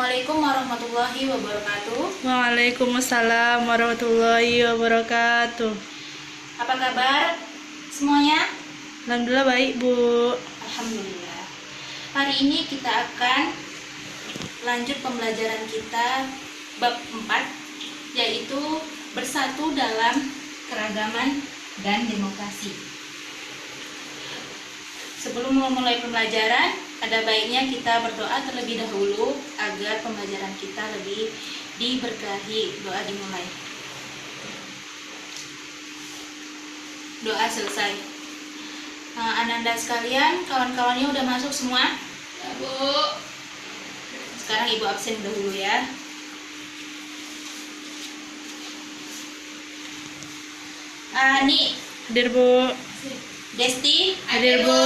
Assalamualaikum warahmatullahi wabarakatuh. Waalaikumsalam warahmatullahi wabarakatuh. Apa kabar semuanya? Alhamdulillah baik, Bu. Alhamdulillah. Hari ini kita akan lanjut pembelajaran kita bab 4, yaitu bersatu dalam keragaman dan demokrasi. Sebelum memulai pembelajaran, ada baiknya kita berdoa terlebih dahulu agar pembelajaran kita lebih diberkahi. Doa dimulai. Doa selesai. Ananda sekalian, kawan-kawannya udah masuk semua? Ya, Bu. Sekarang Ibu absen dahulu ya. Ani, Hadir, Bu. Desti, Hadir, Bu.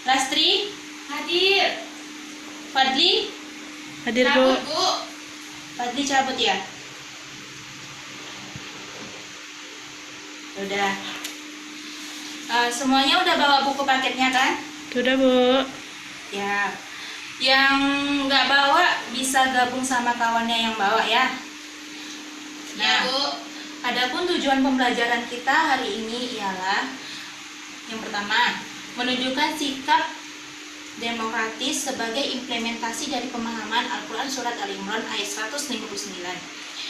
Lastri, hadir. Fadli, Hadir, Bu. cabut, Bu. Fadli cabut ya. Udah. Semuanya udah bawa buku paketnya kan? Sudah, Bu. Ya. Yang nggak bawa bisa gabung sama kawannya yang bawa ya. Nah, Bu. Adapun tujuan pembelajaran kita hari ini ialah yang pertama, menunjukkan sikap demokratis sebagai implementasi dari pemahaman Al-Quran Surat Al-Imran ayat 159.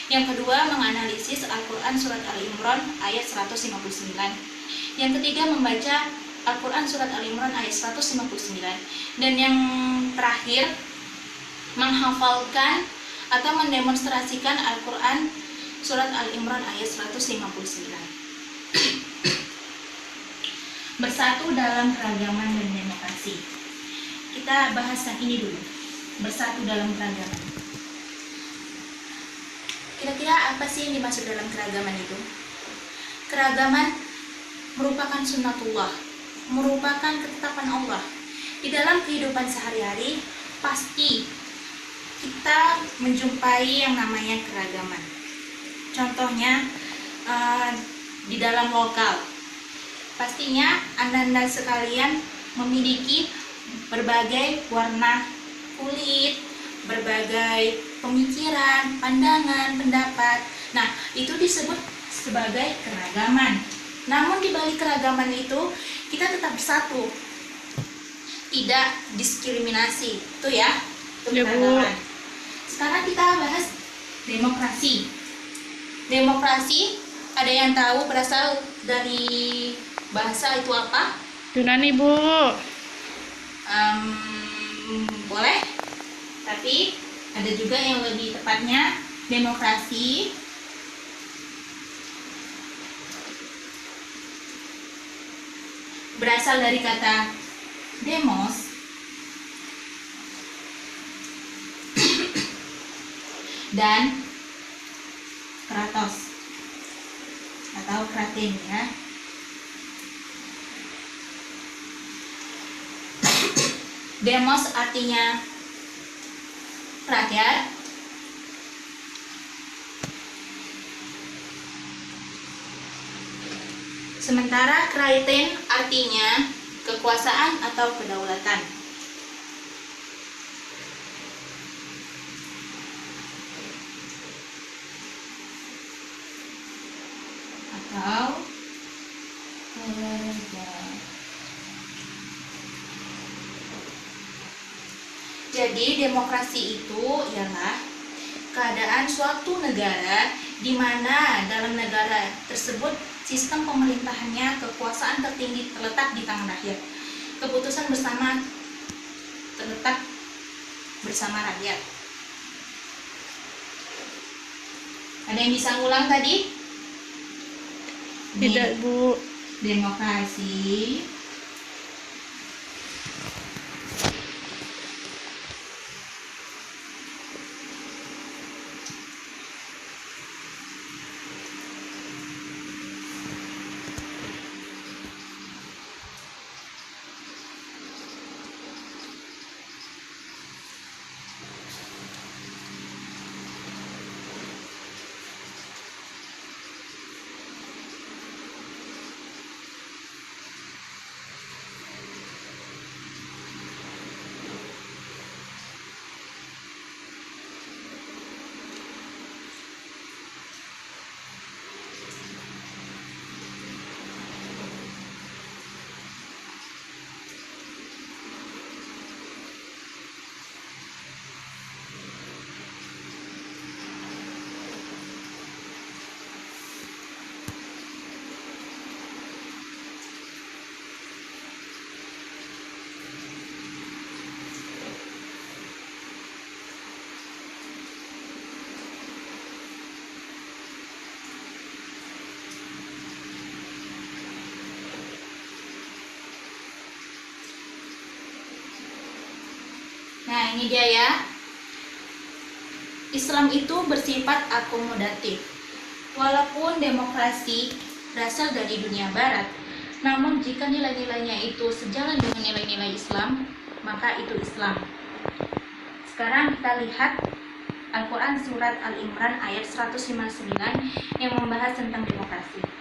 Yang kedua, menganalisis Al-Quran Surat Al-Imran ayat 159. Yang ketiga, membaca Al-Quran Surat Al-Imran ayat 159. Dan yang terakhir, menghafalkan atau mendemonstrasikan Al-Quran Surat Al-Imran ayat 159. Bersatu dalam keragaman dan demokrasi. Kita bahas yang ini dulu. Bersatu dalam keragaman. Kira-kira apa sih yang dimaksud dalam keragaman itu? Keragaman merupakan sunnatullah, merupakan ketetapan Allah. Di dalam kehidupan sehari-hari pasti kita menjumpai yang namanya keragaman. Contohnya di dalam lokal. Pastinya Anda sekalian memiliki berbagai warna kulit, berbagai pemikiran, pandangan, pendapat. Nah, itu disebut sebagai keragaman. Namun di balik keragaman itu kita tetap bersatu, tidak diskriminasi. Itu ya, itu keragaman. Sekarang kita bahas demokrasi. Demokrasi, ada yang tahu berasal dari bahasa itu apa? Yunani, Bu. Boleh, tapi ada juga yang lebih tepatnya demokrasi berasal dari kata demos dan kratos atau kraten ya. Demos artinya rakyat, sementara kraten artinya kekuasaan atau kedaulatan. Atau kerajaan. Jadi demokrasi itu ialah keadaan suatu negara di mana dalam negara tersebut sistem pemerintahannya, kekuasaan tertinggi terletak di tangan rakyat. Keputusan bersama terletak bersama rakyat. Ada yang bisa ngulang tadi? Tidak, Bu. Demokrasi Nah, ini dia ya. Islam itu bersifat akomodatif. Walaupun demokrasi berasal dari dunia barat, namun jika nilai-nilainya itu sejalan dengan nilai-nilai Islam, maka itu Islam. Sekarang kita lihat Al-Quran Surat Al-Imran ayat 159 yang membahas tentang demokrasi.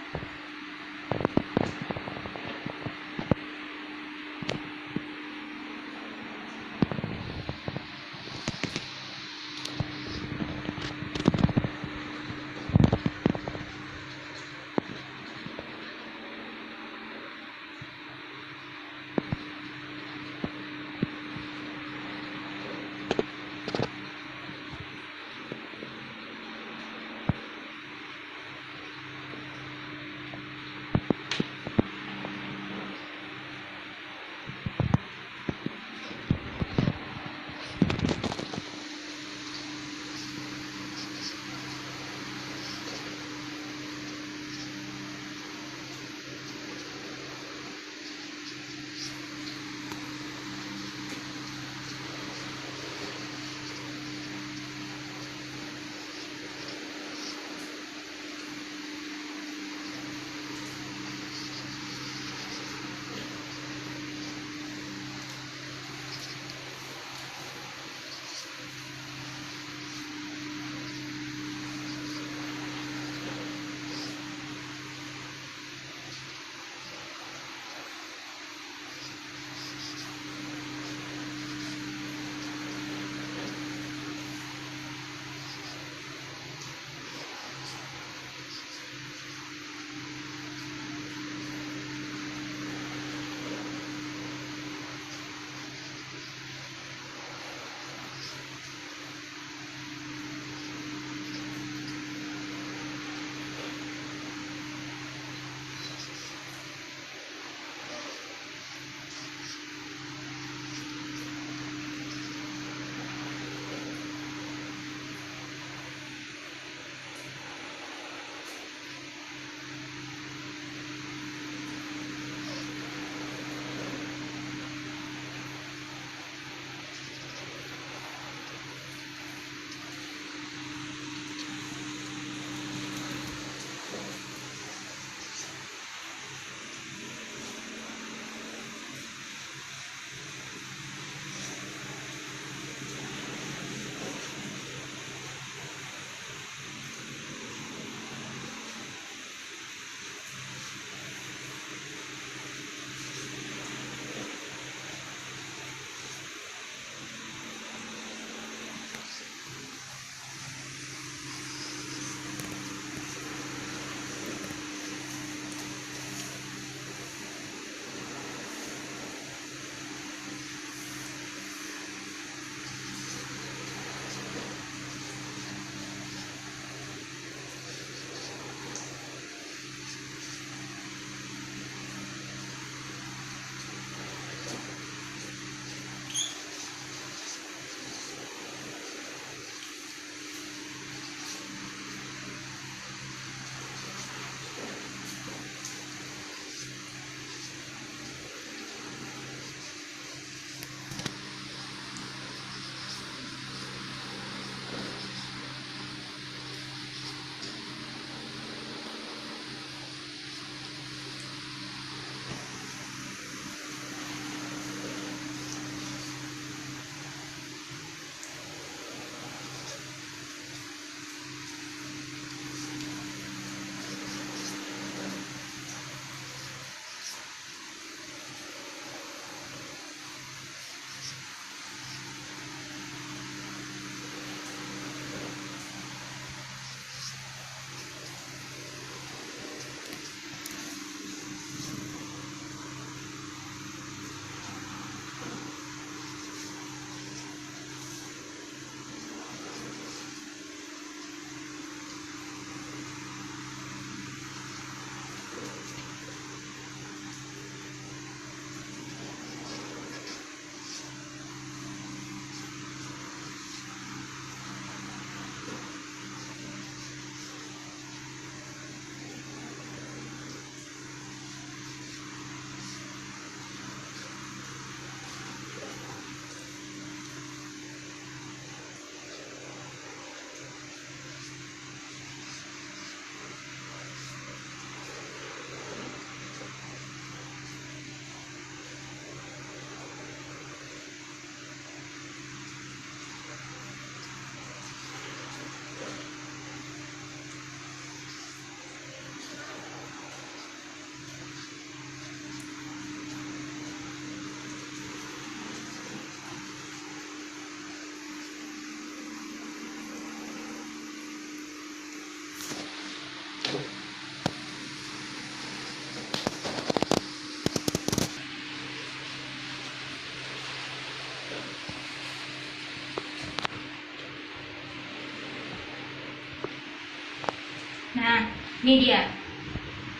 Ini dia.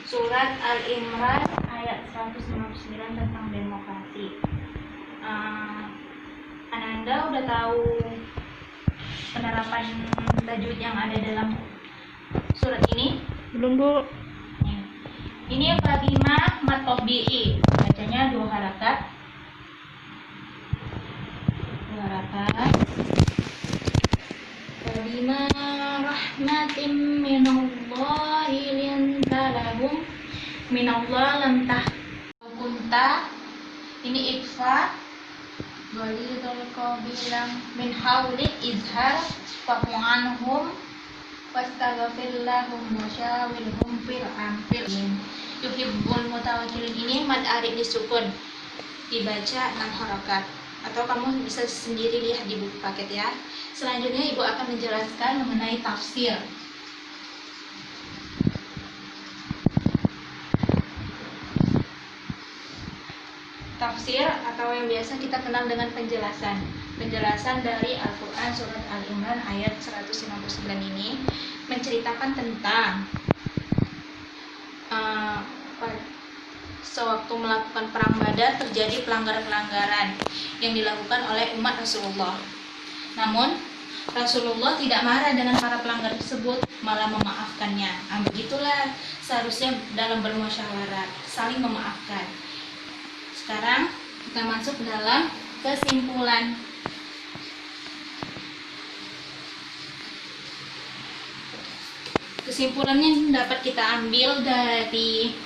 Surat Al-Imran ayat 159 tentang demokrasi. Ananda udah tahu penerapan tajwid yang ada dalam surat ini? Belum, Bu. Ini kalimah mad tabi'i. Bacanya 2 harakat. 2 harakat. Kalimah rahmatin minallahi lintalahum minallah lantah kunta. Ini ikfa walidul qabilam min haulik izhar fa'fu anhum wastaghfir lahum wa syawirhum fil amrin yuhibbul mutawakkilin. Ini mad arid disukun, dibaca 6 harakat, atau kamu bisa sendiri lihat di buku paket ya. Selanjutnya ibu akan menjelaskan mengenai tafsir. Tafsir atau yang biasa kita kenal dengan penjelasan. Penjelasan dari Al-Quran surat Al-Imran ayat 159 ini menceritakan tentang sewaktu melakukan perang Badar terjadi pelanggaran-pelanggaran yang dilakukan oleh umat Rasulullah. Namun Rasulullah tidak marah dengan para pelanggar tersebut, malah memaafkannya. Begitulah seharusnya dalam bermusyawarah, saling memaafkan. Sekarang kita masuk dalam kesimpulan. Kesimpulannya yang dapat kita ambil dari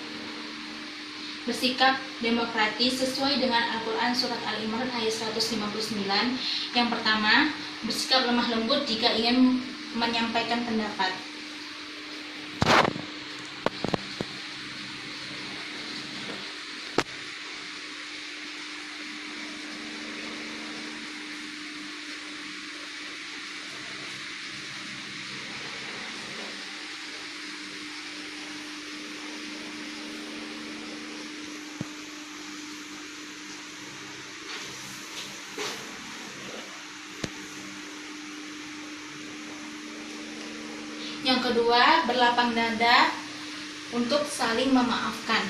bersikap demokratis sesuai dengan Al-Quran surat Al-Imran ayat 159. Yang pertama, bersikap lemah lembut jika ingin menyampaikan pendapat. Yang kedua, berlapang dada untuk saling memaafkan.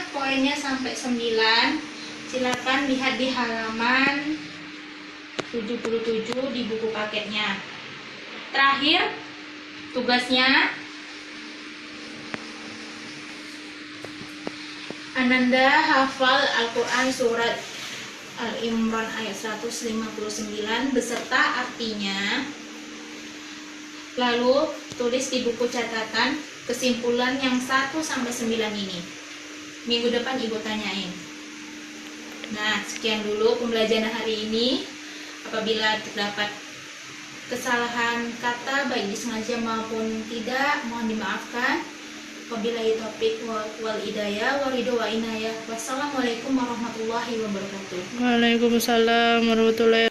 Poinnya sampai 9. Silakan lihat di halaman 77 di buku paketnya. Terakhir, tugasnya Ananda hafal Al-Quran surat Al-Imran ayat 159 beserta artinya. Lalu tulis di buku catatan kesimpulan yang 1-9 ini. Minggu depan ibu tanyain. Nah, sekian dulu pembelajaran hari ini. Apabila terdapat kesalahan kata baik disengaja maupun tidak, mohon dimaafkan. Wabillahi taufiq wal hidayah wa ridho wa inayah. Wassalamualaikum warahmatullahi wabarakatuh. Waalaikumsalam warahmatullahi